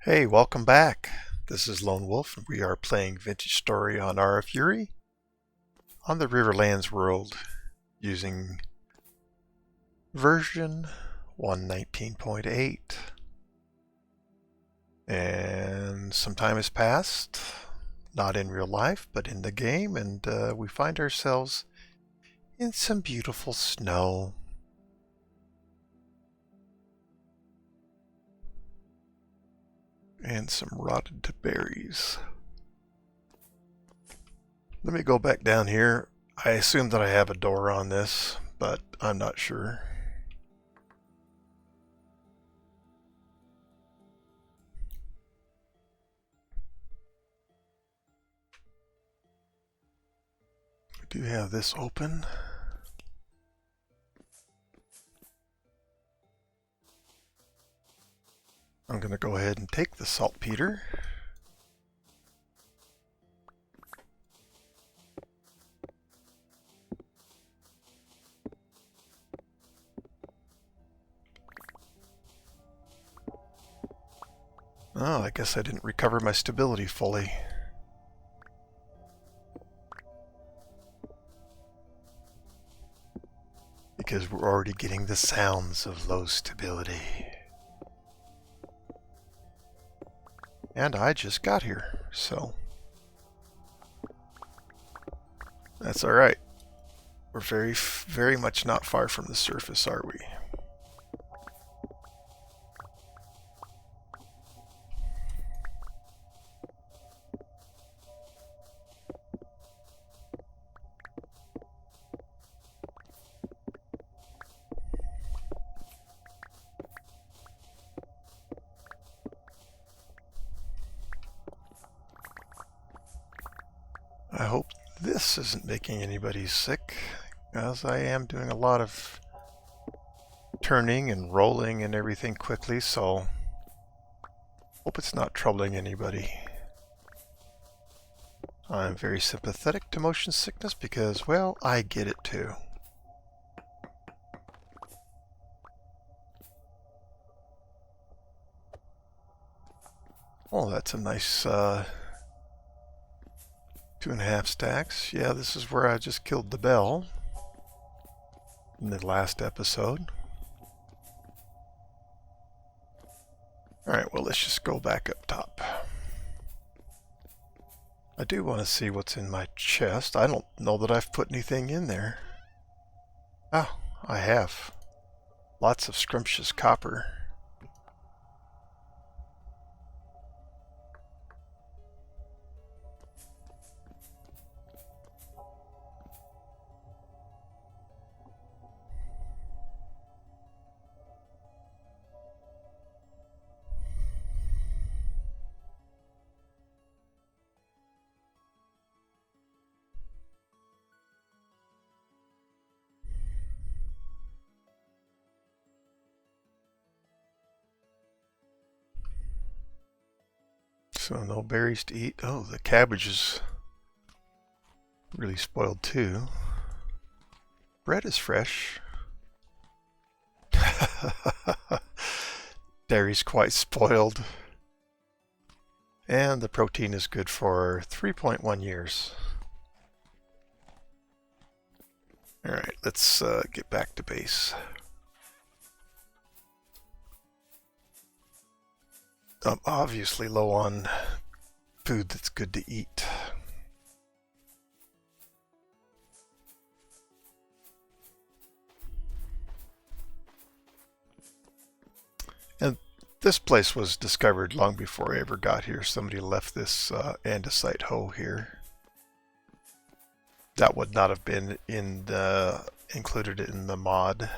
Hey, welcome back. This is Lone Wolf, and we are playing Vintage Story on RF Fury on the Riverlands world using version 119.8. And some time has passed, not in real life, but in the game, and we find ourselves in some beautiful snow. And some rotted berries. Let me go back down here. I assume that I have a door on this, but I'm not sure. I do have this open. I'm going to go ahead and take the saltpeter. Oh, I guess I didn't recover my stability fully. Because we're already getting the sounds of low stability. And I just got here, so that's alright. We're very much not far from the surface, are we? I hope this isn't making anybody sick, as I am doing a lot of turning and rolling and everything quickly, so hope it's not troubling anybody. I'm very sympathetic to motion sickness because, well, I get it too. Oh, that's a nice 2.5 stacks. Yeah, this is where I just killed the bell in the last episode. Alright, well, let's just go back up top. I do want to see what's in my chest. I don't know that I've put anything in there. Oh, I have. Lots of scrumptious copper. So no berries to eat. Oh, the cabbage is really spoiled too. Bread is fresh. Dairy's quite spoiled. And the protein is good for 3.1 years. Alright, let's get back to base. I'm obviously low on food that's good to eat. And this place was discovered long before I ever got here. Somebody left this andesite hoe here. That would not have been in the included in the mod.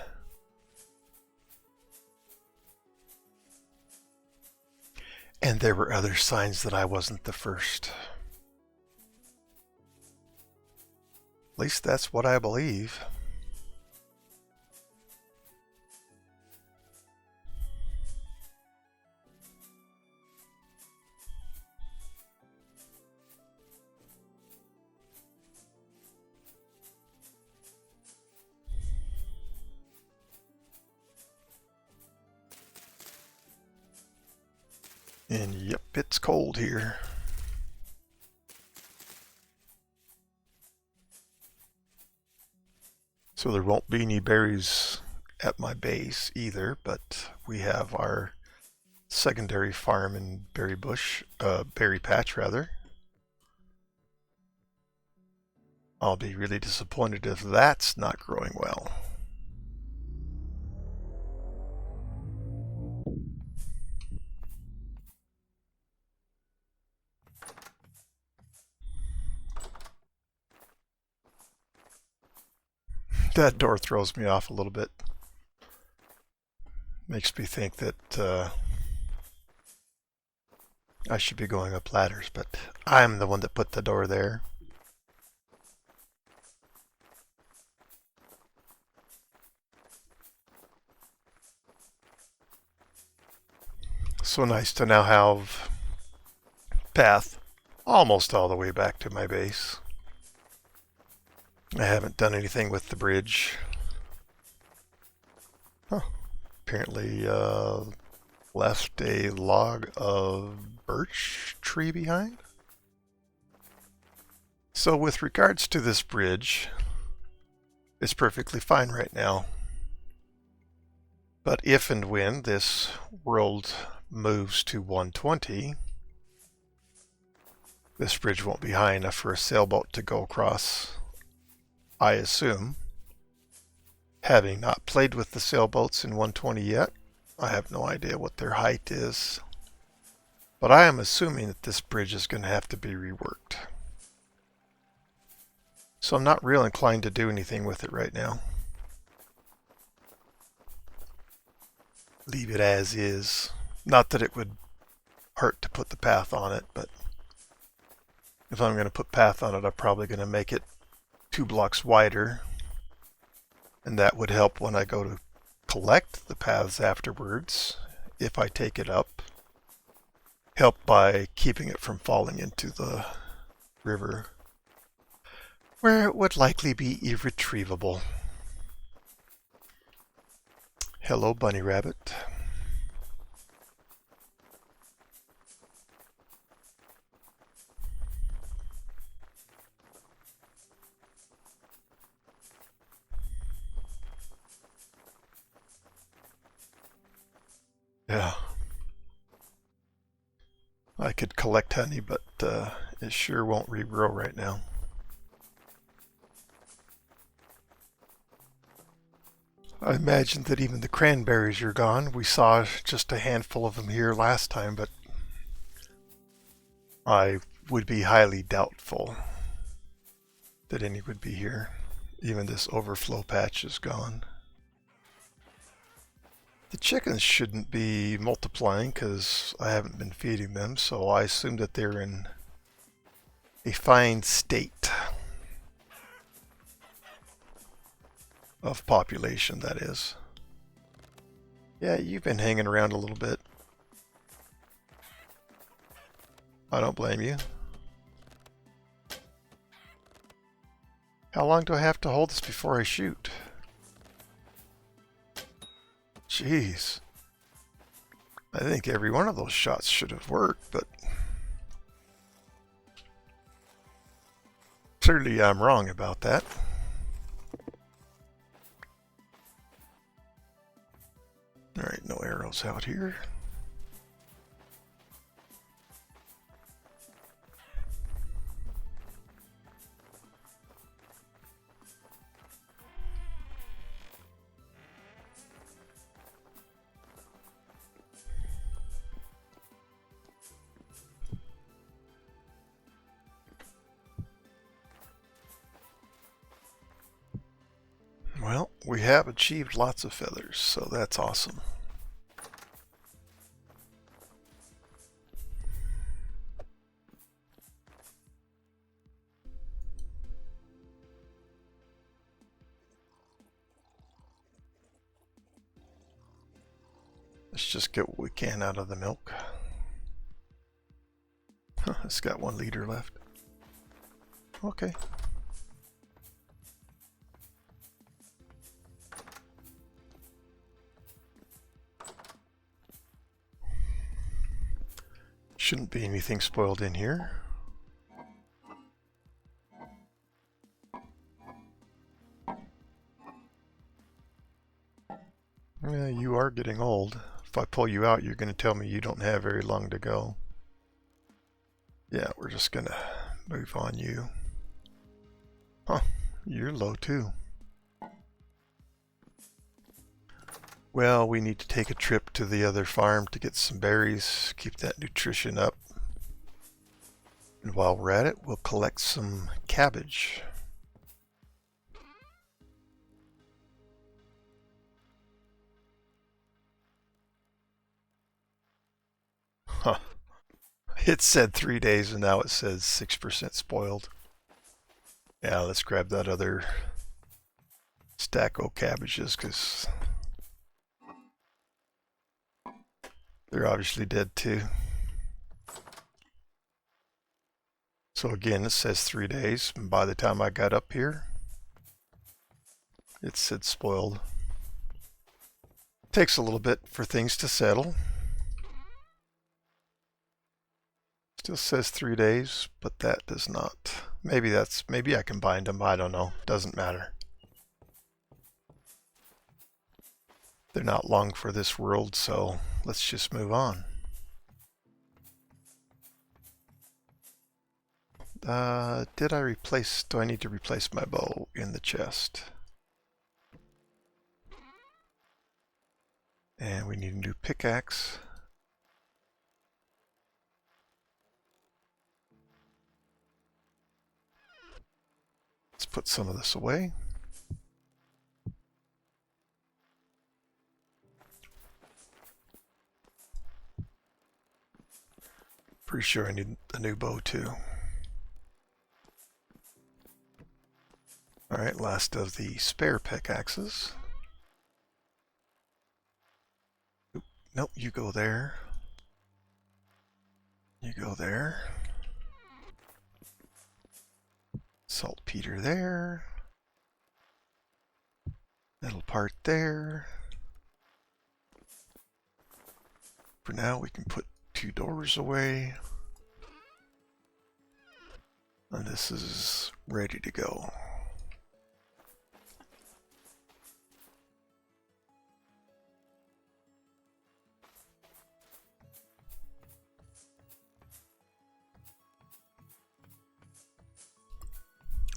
And there were other signs that I wasn't the first. At least that's what I believe. And yep, it's cold here. So there won't be any berries at my base either, but we have our secondary farm and berry patch rather. I'll be really disappointed if that's not growing well. That door throws me off a little bit. Makes me think that I should be going up ladders, but I'm the one that put the door there. So nice to now have path almost all the way back to my base. I haven't done anything with the bridge. Huh. Apparently left a log of birch tree behind. So with regards to this bridge, it's perfectly fine right now. But if and when this world moves to 120, this bridge won't be high enough for a sailboat to go across, I assume. Having not played with the sailboats in 120 yet, I have no idea what their height is. But I am assuming that this bridge is going to have to be reworked. So I'm not real inclined to do anything with it right now. Leave it as is. Not that it would hurt to put the path on it, but if I'm going to put path on it, I'm probably going to make it 2 blocks wider. And that would help when I go to collect the paths afterwards, if I take it up. Help by keeping it from falling into the river, where it would likely be irretrievable. Hello, bunny rabbit. Yeah. I could collect honey, but it sure won't regrow right now. I imagine that even the cranberries are gone. We saw just a handful of them here last time, but I would be highly doubtful that any would be here. Even this overflow patch is gone. The chickens shouldn't be multiplying because I haven't been feeding them, so I assume that they're in a fine state of population, that is. Yeah, you've been hanging around a little bit. I don't blame you. How long do I have to hold this before I shoot? Jeez. I think every one of those shots should have worked, but clearly I'm wrong about that. Alright, no arrows out here. Well, we have achieved lots of feathers, so that's awesome. Let's just get what we can out of the milk. It's got 1 liter left. Okay. Shouldn't be anything spoiled in here. Yeah, you are getting old. If I pull you out, you're going to tell me you don't have very long to go. Yeah, we're just going to move on you. Huh, you're low too. Well, we need to take a trip to the other farm to get some berries, keep that nutrition up. And while we're at it, we'll collect some cabbage. Huh. It said 3 days and now it says 6% spoiled. Yeah, let's grab that other stack of cabbages because they're obviously dead too. So again, it says 3 days, and by the time I got up here, it said spoiled. Takes a little bit for things to settle. Still says 3 days, but that does not. Maybe I can bind them, I don't know. Doesn't matter. They're not long for this world, so let's just move on. Do I need to replace my bow in the chest? And we need a new pickaxe. Let's put some of this away. Pretty sure I need a new bow too. Alright, last of the spare pickaxes. Nope, you go there. You go there. Saltpeter there. Metal part there. For now, we can put 2 doors away. And this is ready to go.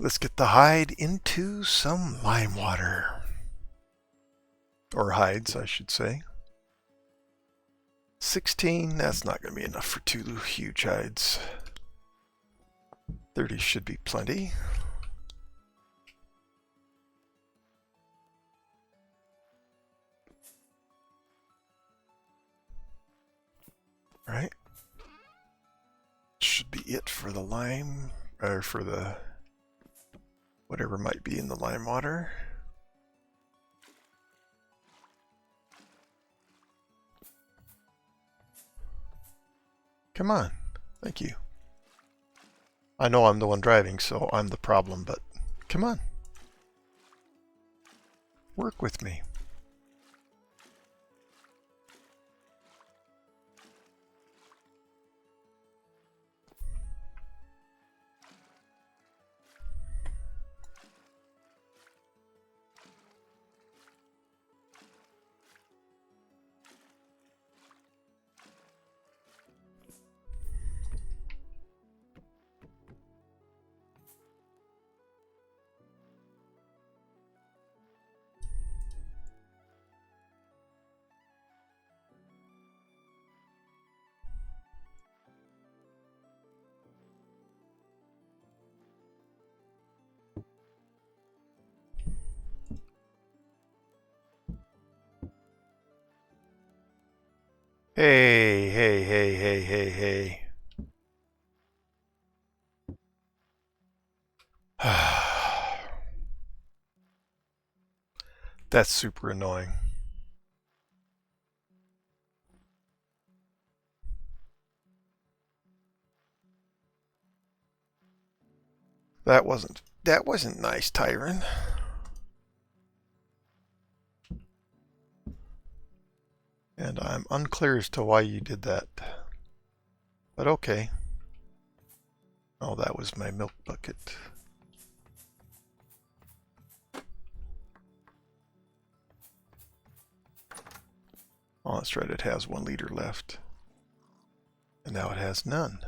Let's get the hide into some lime water. Or hides, I should say. 16, that's not going to be enough for 2 huge hides. 30 should be plenty. Right. Should be it for the lime, or for the whatever might be in the lime water. Come on. Thank you. I know I'm the one driving, so I'm the problem, but come on. Work with me. Hey, hey, hey, hey, hey, hey. That's super annoying. That wasn't nice, Tyron. And I'm unclear as to why you did that. but okay. Oh, that was my milk bucket. Oh, that's right, it has 1 liter left. And now it has none.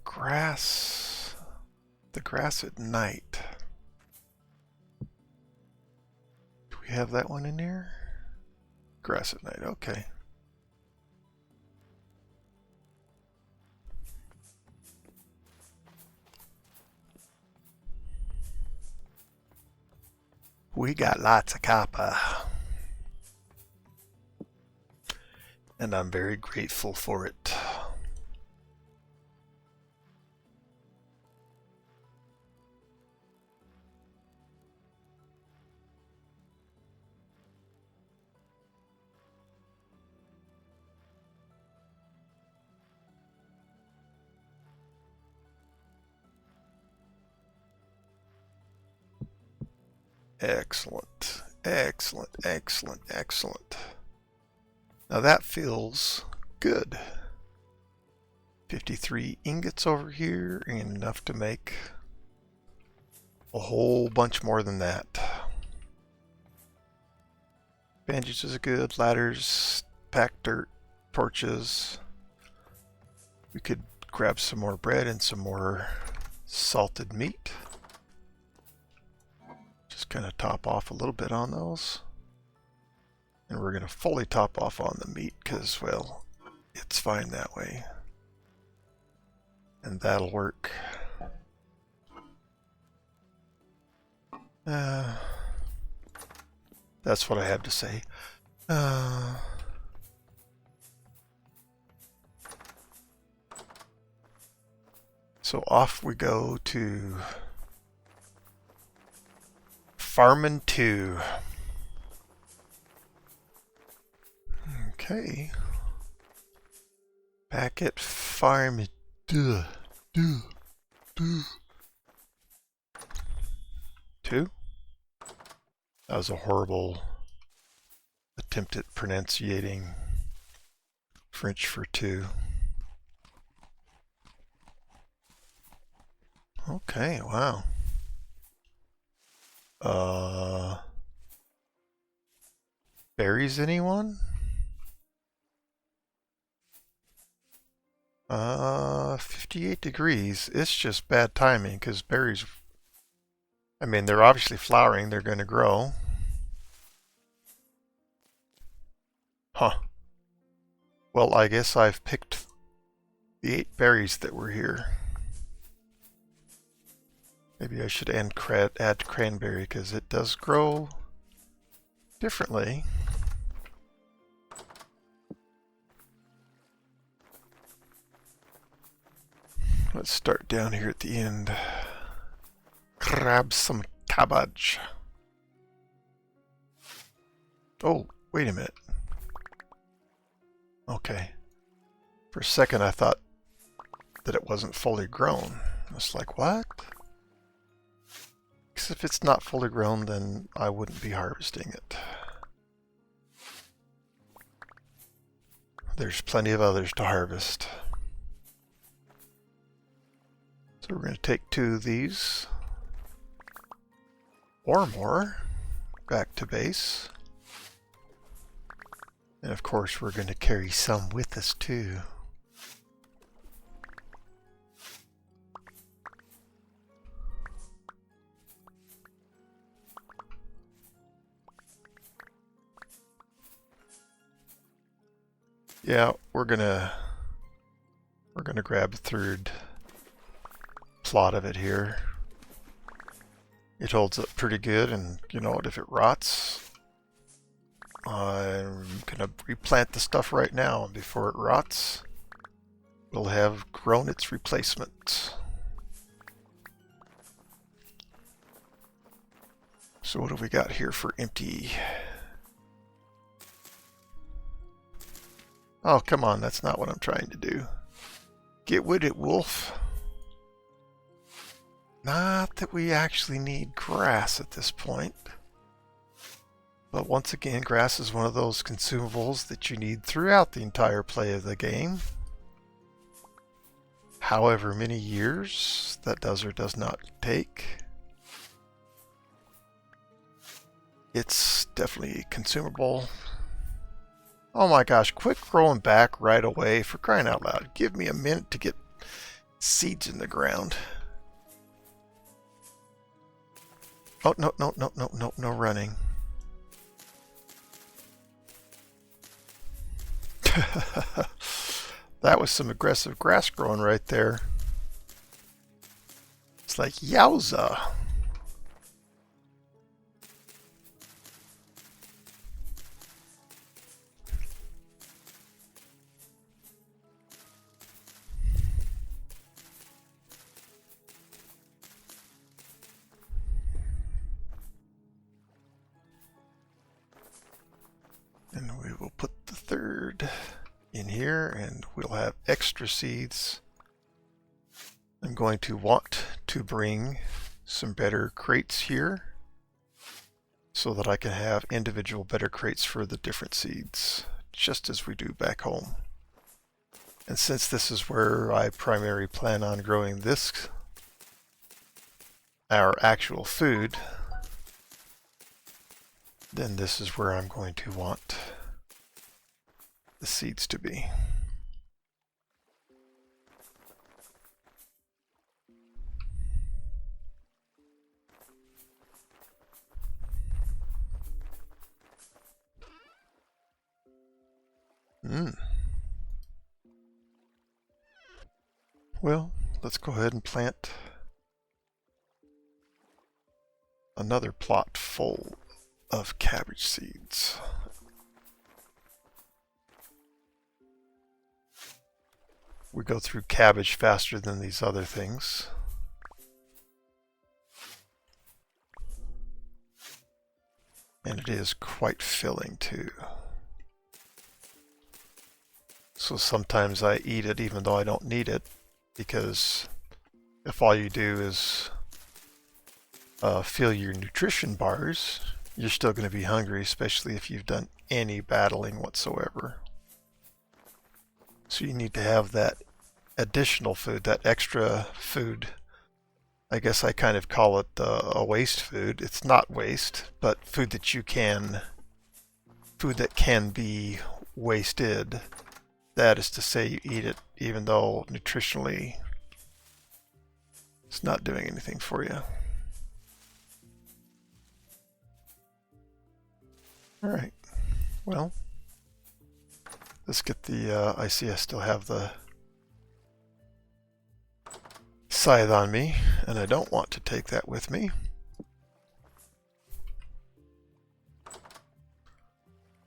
Grass. The grass at night. Do we have that one in here? Grass at night, okay. We got lots of copper. And I'm very grateful for it. Excellent, excellent, excellent, excellent. Now that feels good. 53 ingots over here, and enough to make a whole bunch more than that. Bandages are good, ladders, pack dirt, torches. We could grab some more bread and some more salted meat. Just kind of top off a little bit on those. And we're going to fully top off on the meat because, well, it's fine that way. And that'll work. That's what I have to say. So off we go to Farmin' 2. Okay. Back at Farm 2. 2? That was a horrible attempt at pronunciating French for 2. Okay, wow. Berries, anyone? 58 degrees. It's just bad timing because berries, I mean, they're obviously flowering. They're going to grow. Huh. Well, I guess I've picked the 8 berries that were here. Maybe I should add cranberry because it does grow differently. Let's start down here at the end. Grab some cabbage. Oh, wait a minute. Okay. For a second I thought that it wasn't fully grown. I was like, what? Because if it's not fully grown, then I wouldn't be harvesting it. There's plenty of others to harvest. So we're going to take 2 of these, or more, back to base. And of course we're going to carry some with us too. Yeah, we're gonna grab the 3rd plot of it here. It holds up pretty good, and you know what, if it rots, I'm gonna replant the stuff right now, and before it rots, we'll have grown its replacement. So what do we got here for empty? Oh, come on, that's not what I'm trying to do. Get with it, wolf. Not that we actually need grass at this point. But once again, grass is one of those consumables that you need throughout the entire play of the game. However many years that does or does not take. It's definitely consumable. Oh my gosh, quit growing back right away, for crying out loud. Give me a minute to get seeds in the ground. Oh, no, no, no, no, no, no running. That was some aggressive grass growing right there. It's like, yowza. And we will put the third in here, and we'll have extra seeds. I'm going to want to bring some better crates here so that I can have individual better crates for the different seeds, just as we do back home. And since this is where I primarily plan on growing this, our actual food, then this is where I'm going to want the seeds to be. Well, let's go ahead and plant another plot full of cabbage seeds. We go through cabbage faster than these other things. And it is quite filling too. So sometimes I eat it even though I don't need it, because if all you do is fill your nutrition bars, you're still going to be hungry, especially if you've done any battling whatsoever. So you need to have that additional food, that extra food. I guess I kind of call it a waste food. It's not waste, but food that can be wasted. That is to say, you eat it even though nutritionally it's not doing anything for you. Alright, well, let's get the, I see I still have the scythe on me, and I don't want to take that with me.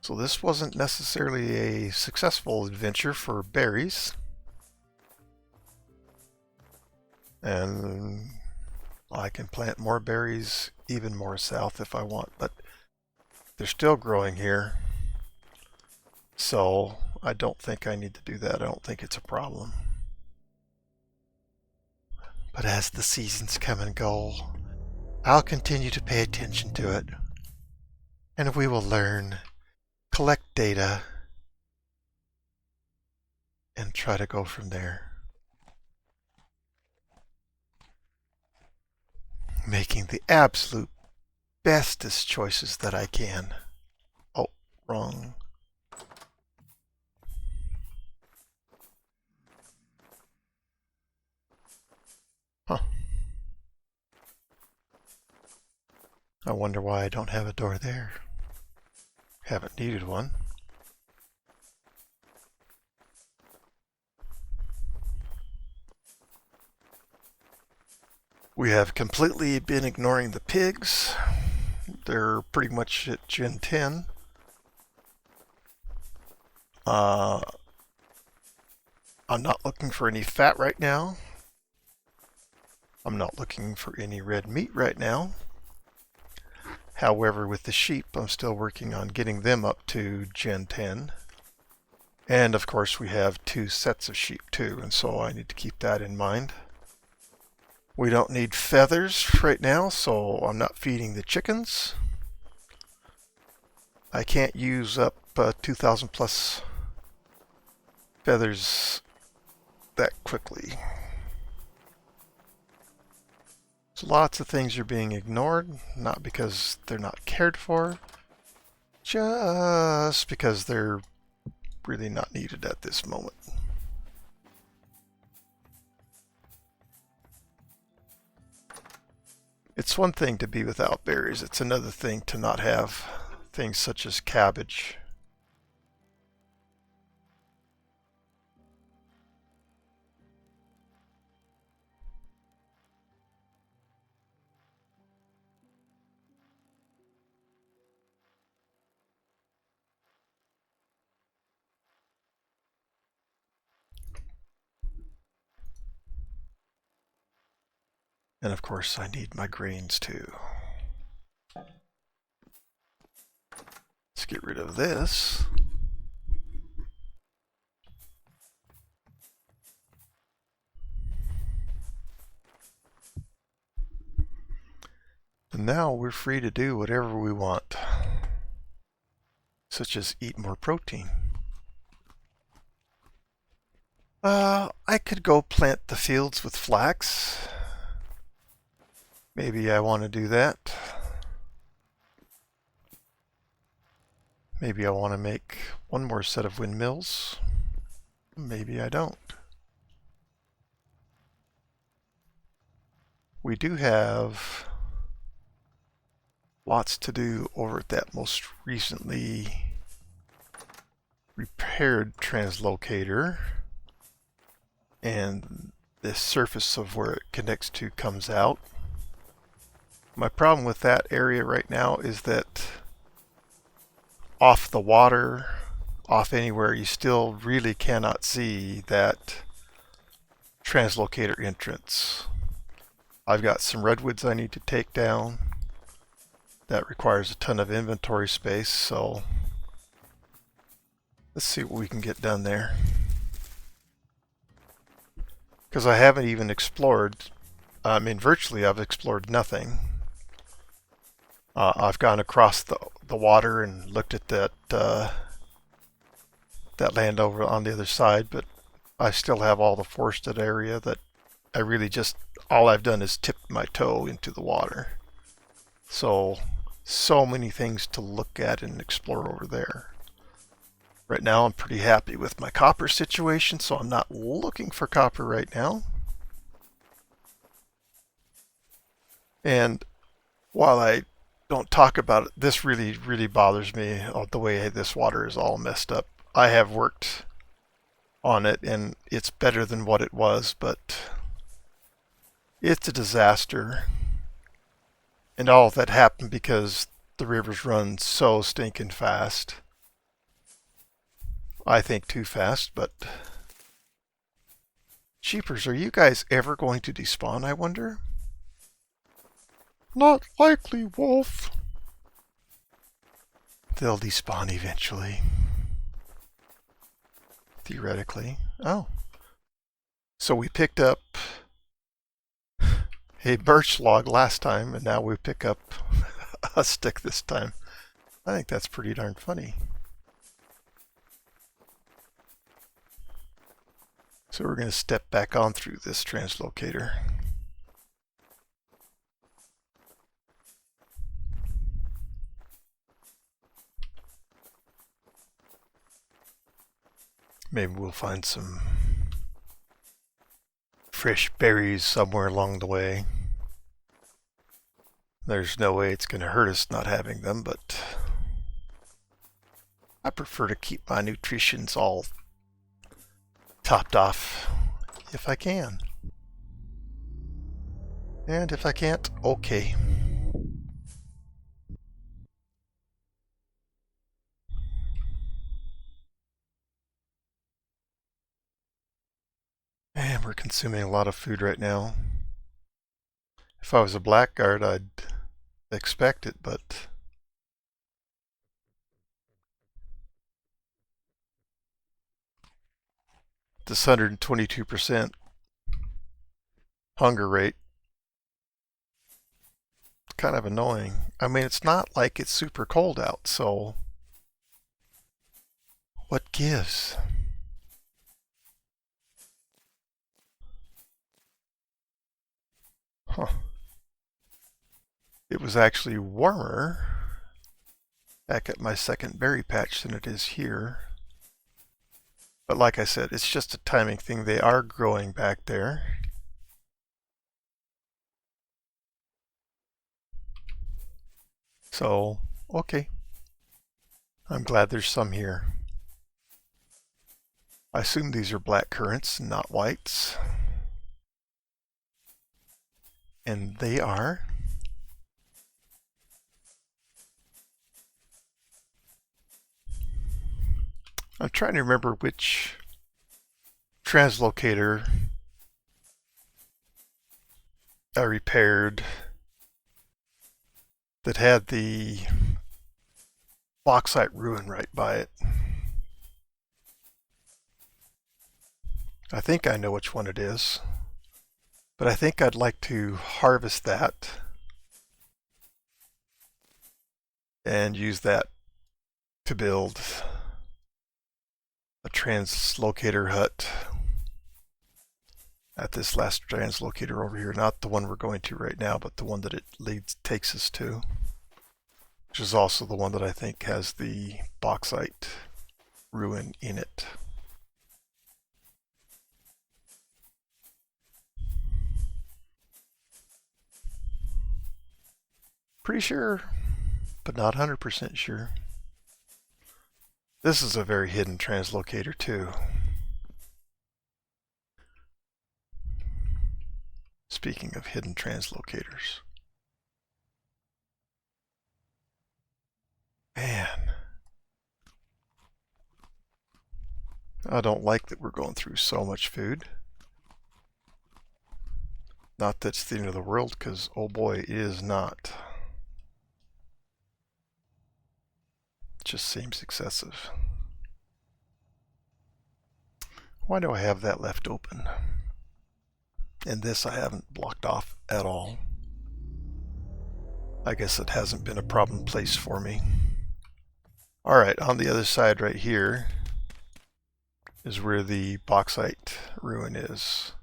So this wasn't necessarily a successful adventure for berries. And I can plant more berries even more south if I want, but they're still growing here. So I don't think I need to do that. I don't think it's a problem. But as the seasons come and go, I'll continue to pay attention to it. And we will learn, collect data, and try to go from there. Making the absolute bestest choices that I can. Oh, wrong. Huh. I wonder why I don't have a door there. Haven't needed one. We have completely been ignoring the pigs. They're pretty much at Gen 10. I'm not looking for any fat right now. I'm not looking for any red meat right now. However, with the sheep, I'm still working on getting them up to Gen 10. And of course, we have 2 sets of sheep too, and so I need to keep that in mind. We don't need feathers right now, so I'm not feeding the chickens. I can't use up 2,000 plus feathers that quickly. So lots of things are being ignored, not because they're not cared for, just because they're really not needed at this moment. It's one thing to be without berries, it's another thing to not have things such as cabbage. And of course I need my grains too. Let's get rid of this. And now we're free to do whatever we want, such as eat more protein. I could go plant the fields with flax. Maybe I want to do that. Maybe I want to make one more set of windmills. Maybe I don't. We do have lots to do over at that most recently repaired translocator. And the surface of where it connects to comes out. My problem with that area right now is that off the water, off anywhere, you still really cannot see that translocator entrance. I've got some redwoods I need to take down. That requires a ton of inventory space, so let's see what we can get done there. Because I haven't even explored, virtually I've explored nothing. I've gone across the water and looked at that land over on the other side, but I still have all the forested area that I really just, all I've done is tipped my toe into the water. So many things to look at and explore over there. Right now I'm pretty happy with my copper situation, so I'm not looking for copper right now. And while I don't talk about it, this really bothers me, the way this water is all messed up. I have worked on it and it's better than what it was, but it's a disaster. And all of that happened because the rivers run so stinking fast. I think too fast, but jeepers, are you guys ever going to despawn, I wonder? Not likely, Wolf. They'll despawn eventually. Theoretically. Oh. So we picked up a birch log last time, and now we pick up a stick this time. I think that's pretty darn funny. So we're going to step back on through this translocator. Maybe we'll find some fresh berries somewhere along the way. There's no way it's going to hurt us not having them, but I prefer to keep my nutritions all topped off if I can. And if I can't, okay. Man, we're consuming a lot of food right now. If I was a blackguard, I'd expect it, but this 122% hunger rate, kind of annoying. I mean, it's not like it's super cold out, so what gives? Huh. It was actually warmer back at my second berry patch than it is here. But like I said, it's just a timing thing. They are growing back there. So, okay. I'm glad there's some here. I assume these are black currants, not whites. And they are. I'm trying to remember which translocator I repaired that had the bauxite ruin right by it. I think I know which one it is, but I think I'd like to harvest that and use that to build a translocator hut at this last translocator over here. Not the one we're going to right now, but the one that it takes us to, which is also the one that I think has the bauxite ruin in it. Pretty sure, but not 100% sure. This is a very hidden translocator too. Speaking of hidden translocators. Man. I don't like that we're going through so much food. Not that it's the end of the world, because oh boy, it is not. It just seems excessive. Why do I have that left open? And this I haven't blocked off at all. I guess it hasn't been a problem place for me. Alright, on the other side right here is where the bauxite ruin is.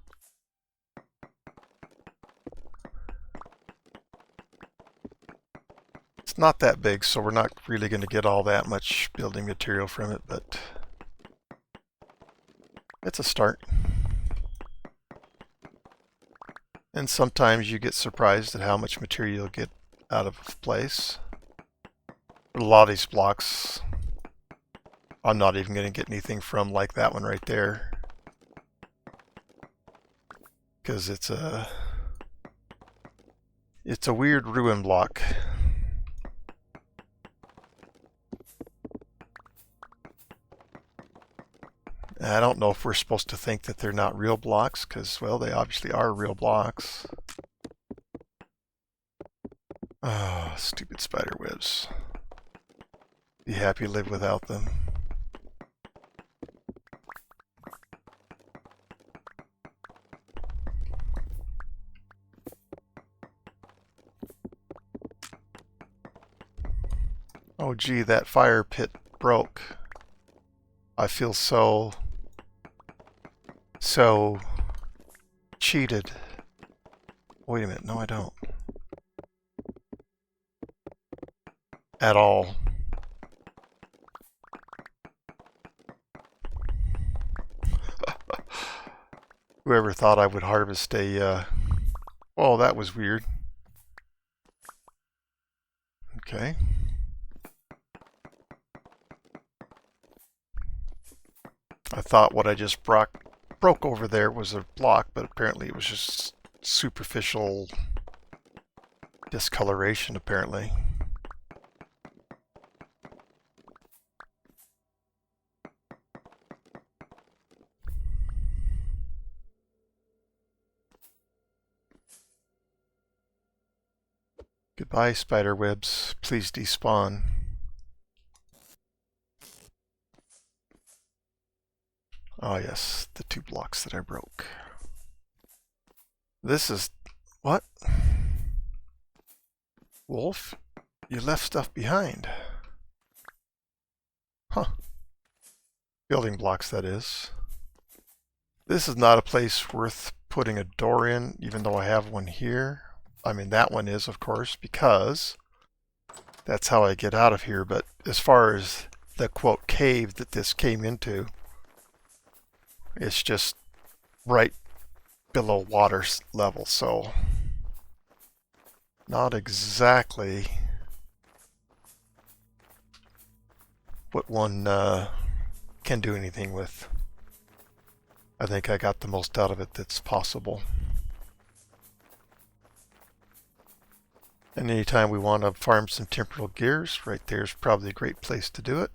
It's not that big, so we're not really going to get all that much building material from it, but it's a start. And sometimes you get surprised at how much material you'll get out of place. But a lot of these blocks, I'm not even going to get anything from, like that one right there. Because it's a weird ruin block. I don't know if we're supposed to think that they're not real blocks, because, well, they obviously are real blocks. Oh, stupid spider webs. Be happy to live without them. Oh gee, that fire pit broke. I feel so cheated. Wait a minute, no I don't. At all. Whoever thought I would harvest a, oh, that was weird. Okay. I thought what I just broke over there was a block, but apparently it was just superficial discoloration, apparently. Goodbye, spider webs. Please despawn. Oh yes, the 2 blocks that I broke. This is... what? Wolf? You left stuff behind. Huh. Building blocks, that is. This is not a place worth putting a door in, even though I have one here. I mean, that one is, of course, because that's how I get out of here. But as far as the, quote, cave that this came into, it's just right below water level, so not exactly what one can do anything with. I think I got the most out of it that's possible. And anytime we want to farm some temporal gears, right there is probably a great place to do it.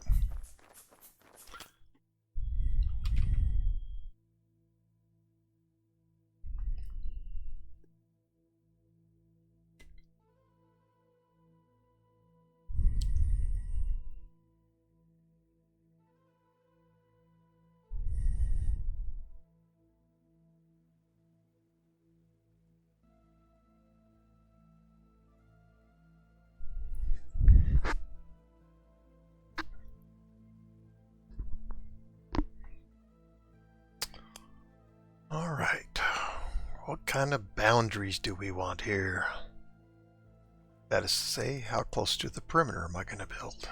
All right, what kind of boundaries do we want here? That is to say, how close to the perimeter am I going to build?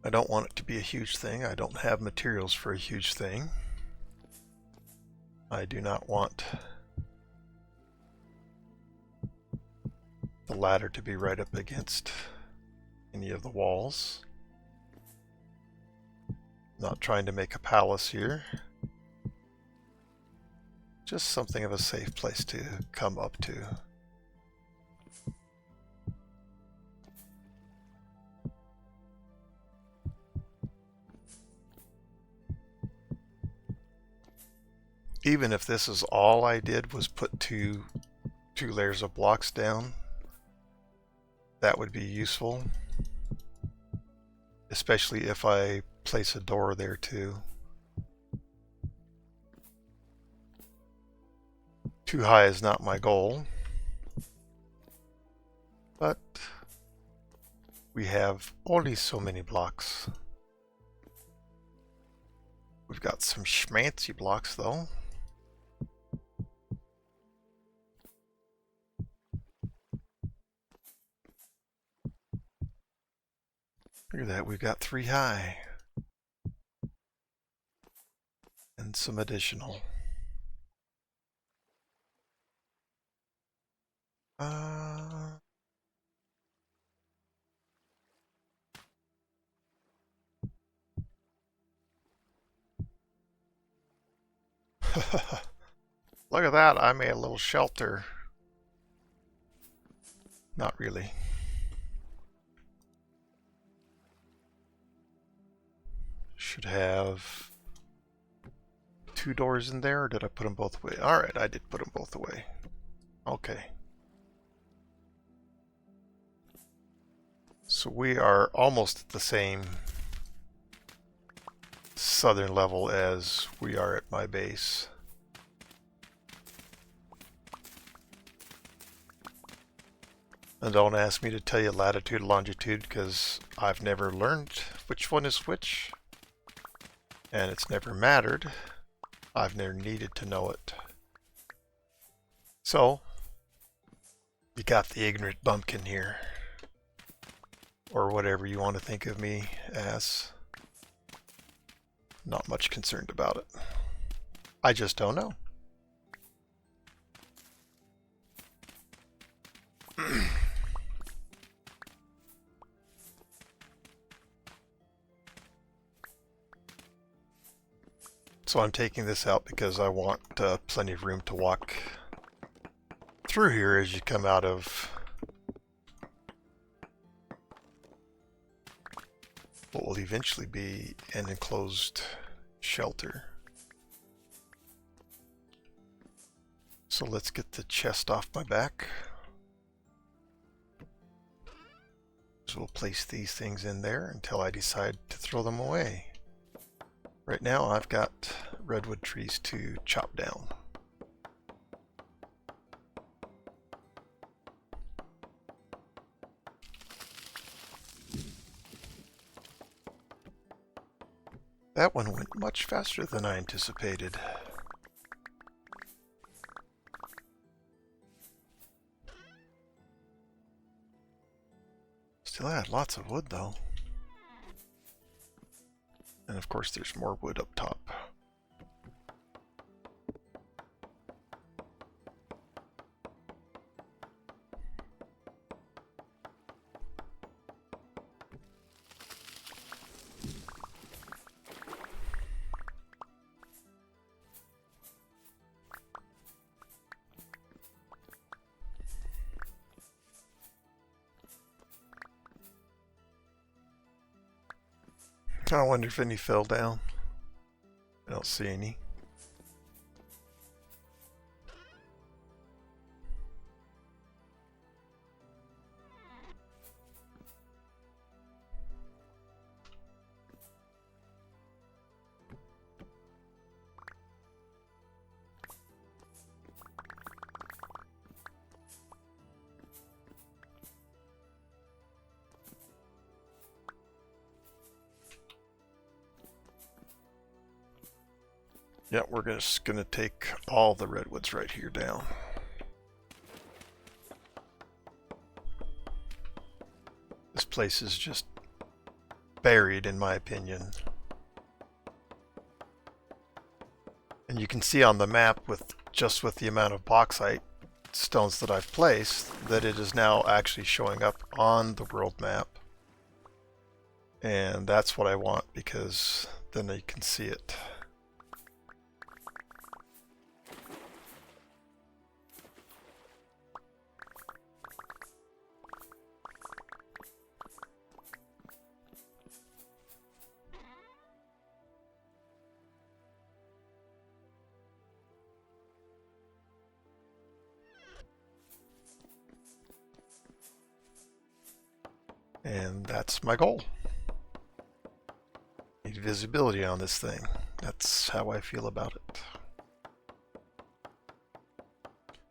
I don't want it to be a huge thing. I don't have materials for a huge thing. I do not want the ladder to be right up against any of the walls. Not trying to make a palace here. Just something of a safe place to come up to. Even if this is all I did was put two layers of blocks down, that would be useful. Especially if I place a door there too. Too high is not my goal. But we have only so many blocks. We've got some schmancy blocks though. Look at that, we've got 3 high. And some additional. Look at that, I made a little shelter. Not really. Should have 2 doors in there, or did I put them both away? Alright, I did put them both away. Okay. So we are almost at the same southern level as we are at my base. And don't ask me to tell you latitude and longitude, because I've never learned which one is which. And it's never mattered. I've never needed to know it. So, you got the ignorant bumpkin here. Or whatever you want to think of me as. Not much concerned about it. I just don't know. So I'm taking this out because I want plenty of room to walk through here as you come out of what will eventually be an enclosed shelter. So let's get the chest off my back. So we'll place these things in there until I decide to throw them away. Right now I've got redwood trees to chop down. That one went much faster than I anticipated. Still had lots of wood though. And of course there's more wood up top. I wonder if any fell down. I don't see any. Yeah, we're just gonna take all the redwoods right here down. This place is just buried, in my opinion. And you can see on the map, with the amount of bauxite stones that I've placed, that it is now actually showing up on the world map. And that's what I want, because then you can see it. And that's my goal. Need visibility on this thing. That's how I feel about it.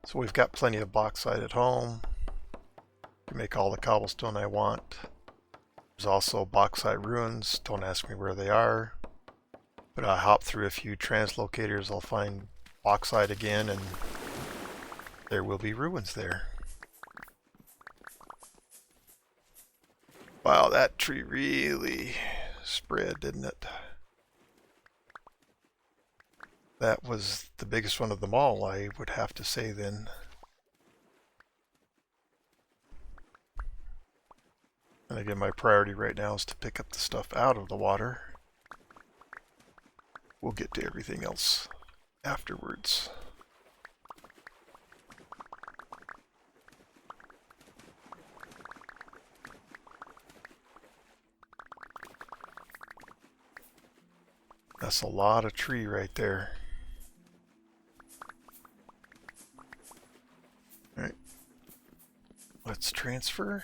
So we've got plenty of bauxite at home to make all the cobblestone I want. There's also bauxite ruins. Don't ask me where they are. But I hop through a few translocators, I'll find bauxite again, and there will be ruins there. Wow, that tree really spread, didn't it? That was the biggest one of them all, I would have to say then. And again, my priority right now is to pick up the stuff out of the water. We'll get to everything else afterwards. That's a lot of tree right there. Alright. Let's transfer.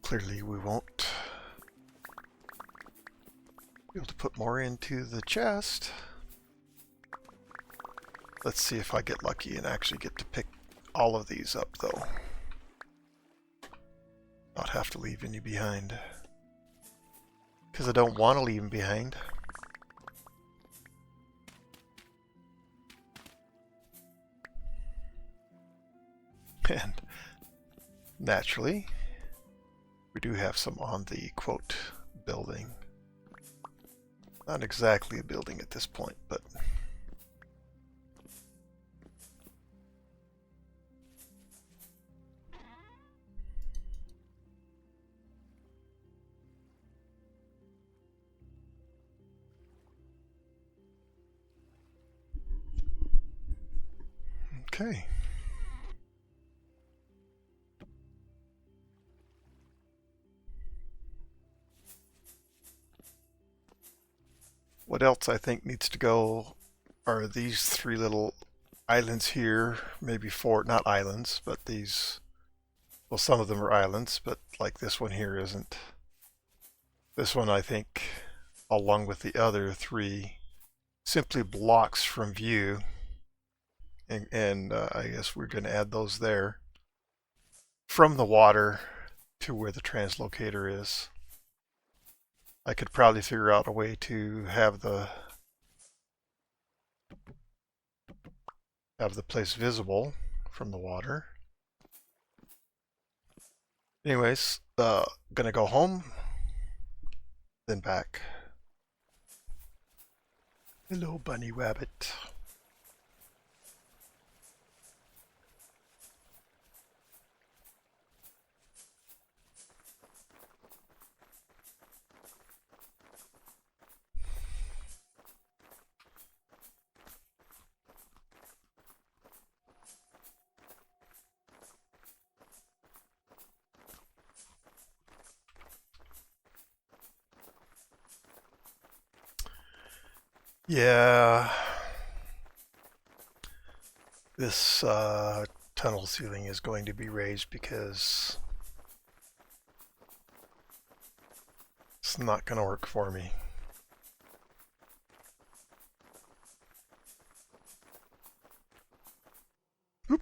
Clearly we won't be able to put more into the chest. Let's see if I get lucky and actually get to pick all of these up, though. Not have to leave any behind. Because I don't want to leave them behind. And naturally, we do have some on the quote building. Not exactly a building at this point, but okay. What else I think needs to go are these three little islands here, maybe four, not islands, but these, well, some of them are islands, but like this one here isn't. This one, I think, along with the other three, simply blocks from view, and I guess we're going to add those there from the water to where the translocator is. I could probably figure out a way to have the place visible from the water. Anyways, gonna go home, then back. Hello, bunny rabbit. Yeah, this tunnel ceiling is going to be raised because it's not going to work for me. Oop.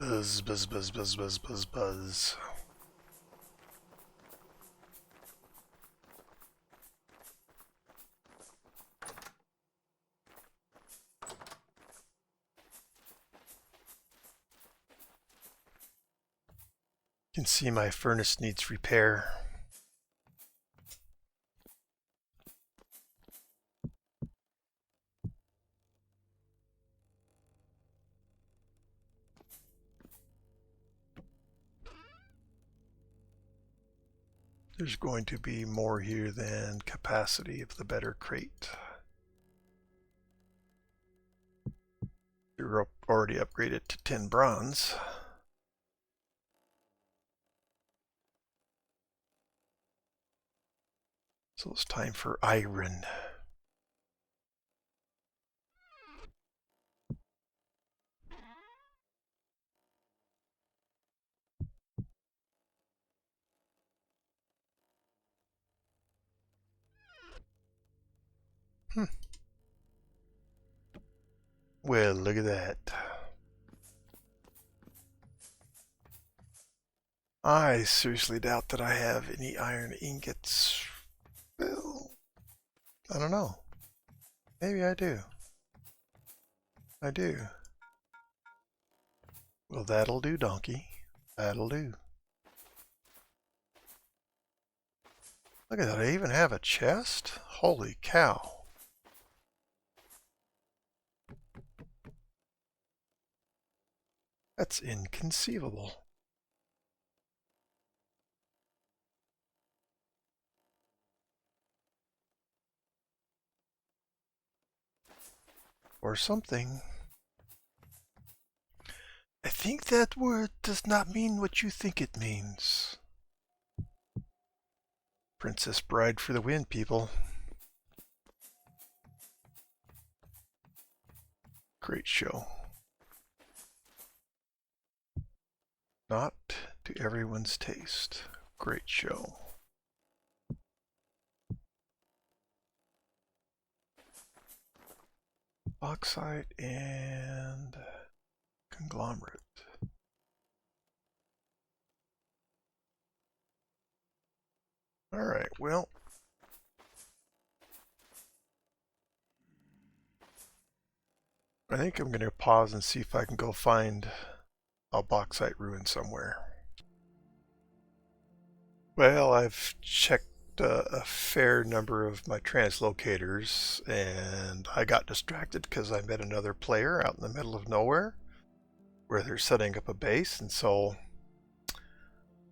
Buzz, buzz, buzz, buzz, buzz, buzz, buzz. You can see my furnace needs repair. There's going to be more here than capacity of the better crate. You're already upgraded to 10 bronze. So it's time for iron. Well, look at that. I seriously doubt that I have any iron ingots. Well, I don't know. Maybe I do. I do. Well, that'll do, donkey. That'll do. Look at that. I even have a chest? Holy cow. That's inconceivable. Or something. I think that word does not mean what you think it means. Princess Bride for the win, people. Great show. Not to everyone's taste. Great show. Bauxite and conglomerate. All right, well, I think I'm going to pause and see if I can go find a bauxite ruin somewhere. Well, I've checked a fair number of my translocators, and I got distracted because I met another player out in the middle of nowhere where they're setting up a base, and so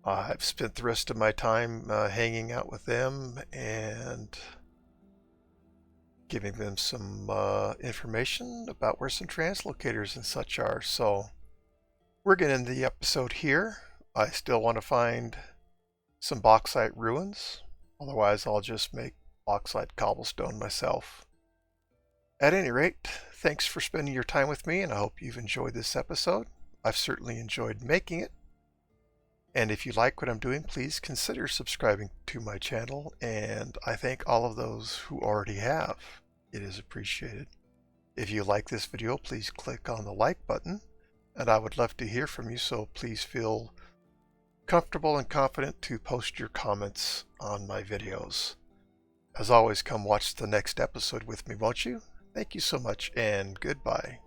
I've spent the rest of my time hanging out with them and giving them some information about where some translocators and such are. So we're going to end the episode here. I still want to find some bauxite ruins. Otherwise, I'll just make bauxite cobblestone myself. At any rate, thanks for spending your time with me, and I hope you've enjoyed this episode. I've certainly enjoyed making it. And if you like what I'm doing, please consider subscribing to my channel, and I thank all of those who already have. It is appreciated. If you like this video, please click on the like button, and I would love to hear from you, so please feel comfortable and confident to post your comments on my videos. As always, come watch the next episode with me, won't you? Thank you so much, and goodbye.